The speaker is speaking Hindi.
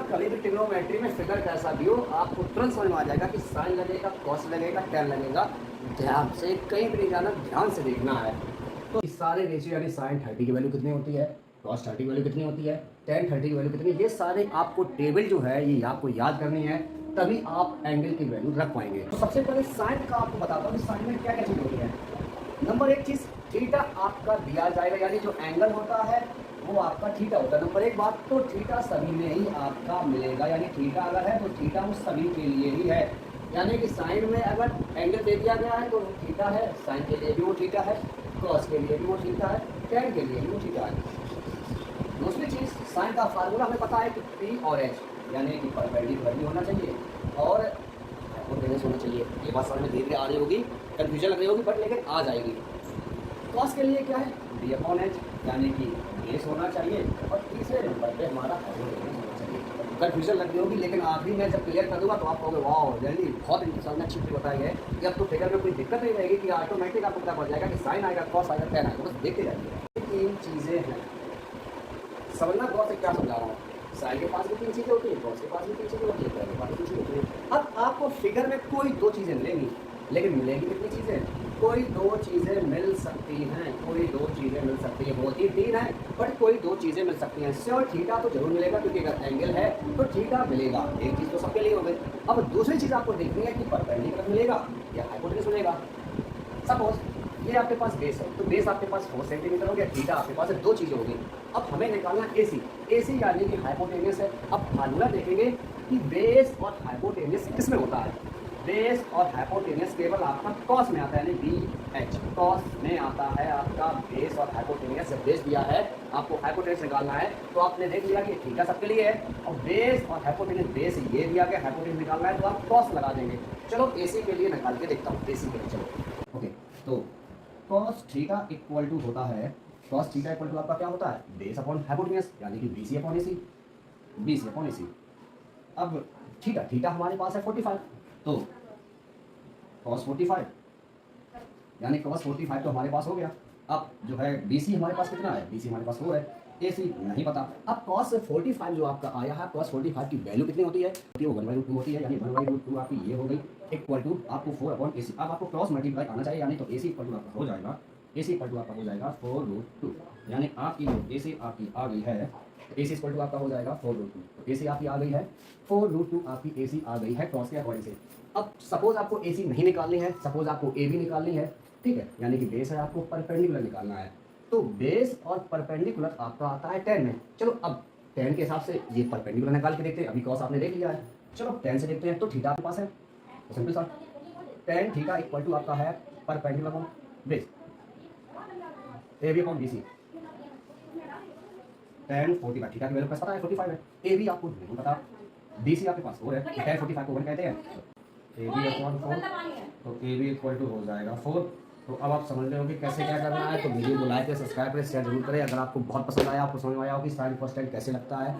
कभी भी ट्रिग्नोमेट्री में फिगर कैसा भी हो आपको तुरंत समझ में आ जाएगा कि साइन लगेगा, कॉस लगेगा, टैन लगेगा। ध्यान से कहीं भी नहीं जाना, ध्यान से देखना है। तो इस सारे रेशियो यानी साइन 30 की वैल्यू कितनी होती है, कॉस 30 की वैल्यू कितनी होती है, टैन 30 की वैल्यू कितनी है, ये सारे आपको टेबल जो है ये आपको याद करनी है, तभी आप एंगल की वैल्यू रख पाएंगे। तो सबसे पहले साइन का आपको बताता हूँ कि साइन में क्या क्या चीज़ होती है। नंबर एक चीज़ थीटा आपका दिया जाएगा, यानी जो एंगल होता है वो आपका थीटा होता है। नंबर एक बात तो थीटा सभी में ही आपका मिलेगा, यानी थीटा अगर है तो थीटा वो सभी के लिए ही है। यानी कि साइन में अगर एंगल दे दिया गया है तो वो थीटा है, साइन के लिए भी वो थीटा है, कॉस के लिए भी वो थीटा है, टैन के लिए भी वो थीटा है। दूसरी चीज़ साइन का फार्मूला हमें पता है कि पी और एच यानी कि परपेंडिकुलर भी होना चाहिए और हाइपोटेनस होना चाहिए। ये बात समझ में धीरे धीरे आ रही होगी, कन्फ्यूजन लग रही होगी, बट लेकिन आ जाएगी। कॉस के लिए क्या है, डी अपॉन एच यानी कि बेस होना चाहिए और तीसरे नंबर पे हमारा हाइपोटेनस होना चाहिए। कन्फ्यूजन लग रही होगी, लेकिन आखिरी में जब क्लियर कर दूंगा तो आप कहोगे वाह जल्दी बहुत इंसान ने अच्छी चीज़ बताई है कि अब तो फिगर में कोई दिक्कत नहीं रहेगी कि ऑटोमेटिक आपको पता पड़ जाएगा कि साइन आएगा, कॉस आएगा, टैन आएगा, बस देखते जाइए। तीन चीज़ें हैं, समझना गौर से क्या समझा रहा हूँ। साइन के पास भी तीन चीज़ें होती है, कॉस के पास भी तीन चीज़ें होती है, टैन के पास भी तीन चीज़ें होती है। अब आपको फिगर में कोई दो चीज़ें मिलेंगी, लेकिन मिलेंगी कितनी चीज़ें, कोई दो चीज़ें मिल सकती हैं, कोई दो चीज़ें मिल सकती हैं, होती तीन है बट कोई दो चीज़ें मिल सकती हैं। श्योर थीटा तो जरूर मिलेगा क्योंकि अगर एंगल है तो थीटा मिलेगा, एक चीज़ तो सबके लिए हो गई। अब दूसरी चीज़ आपको देखनी है कि परपेंडिकुलर मिलेगा या हाइपोटेनस मिलेगा। सपोज ये आपके पास बेस है तो बेस आपके पास 4 सेंटीमीटर हो गया, थीटा आपके पास है, दो चीज़ें होगी। अब हमें निकालना एसी, एसी यानी कि हाइपोटेनस है। अब फार्मूला देखेंगे कि बेस और हाइपोटेनस किस में होता है। बेस और हाइपोटेनस केवल आपका कॉस में आता है, यानी बी एच कॉस में आता है आपका बेस और हाइपोटेनस। जब बेस दिया है आपको हाइपोटेनस निकालना है तो आपने देख लिया कि थीटा सबके लिए है और बेस और हाइपोटेनस, बेस ये दिया गया, हाइपोटेनस निकालना है तो आप कॉस लगा देंगे। चलो एसी के लिए निकाल के देखता हूँ, एसी के लिए चलो। ओके, तो कॉस थीटा इक्वल टू होता है, कॉस थीटा इक्वल टू आपका क्या होता है, बेस अपॉन हाइपोटेनस यानी कि BC upon AC, BC upon AC. अब थीटा, थीटा हमारे पास है 45, तो कॉस 45 यानी कॉस 45 तो हमारे पास हो गया। अब जो है बीसी हमारे पास कितना है, बीसी हमारे पास 4 है, एसी नहीं पता। अब कॉस 45 जो आपका आया है, कॉस 45 की वैल्यू कितनी होती है, वो 1/√2 होती है, यानी 1/√2 आपकी ये हो गई इक्वल टू आपको 4 अपॉन एसी। अब आपको क्रॉस मल्टीप्लाई आना चाहिए, यानी तो एसी इक्वल टू आपका हो जाएगा, एसी इक्वल टू आपका हो जाएगा 4√2, यानी आपकी जो एसी आपकी आ गई है, एसी इक्वल टू आपका हो जाएगा 4√2, तो एसी आपकी आ गई है 4√2, आपकी एसी आ गई है क्रॉस के अकॉर्डिंग से। अब सपोज आपको एसी नहीं निकालनी है, सपोज आपको ए भी निकालनी है, ठीक है, यानी कि बेस है आपको परपेंडिकुलर निकालना है, तो बेस और परपेंडिकुलर आपका आता है टैन में। चलो अब टैन के हिसाब से ये परपेंडिकुलर निकाल के देखते हैं, अभी कॉस आपने देख लिया है, चलो टैन से देखते हैं। तो थीटा आपके पास है तो सिंपल सा टैन थीटा इक्वल टू आपका है perpendicular upon base, A B upon B C. Tan 45 theta की वैल्यू पता है 45 है, ए बी आपको नहीं पता, बी सी आपके पास 4 है, तो टैन 45 को 1 कहते हैं, ए बी अपॉन 4, तो ए बी इक्वल टू हो जाएगा 4। तो अब आप समझ रहे हो कि कैसे क्या करना है। तो वीडियो को लाइक करें, सब्सक्राइब करें, शेयर जरूर करें। अगर आपको बहुत पसंद आया, आपको समझ में आया हो कि साइन कॉस टैन कैसे लगता है।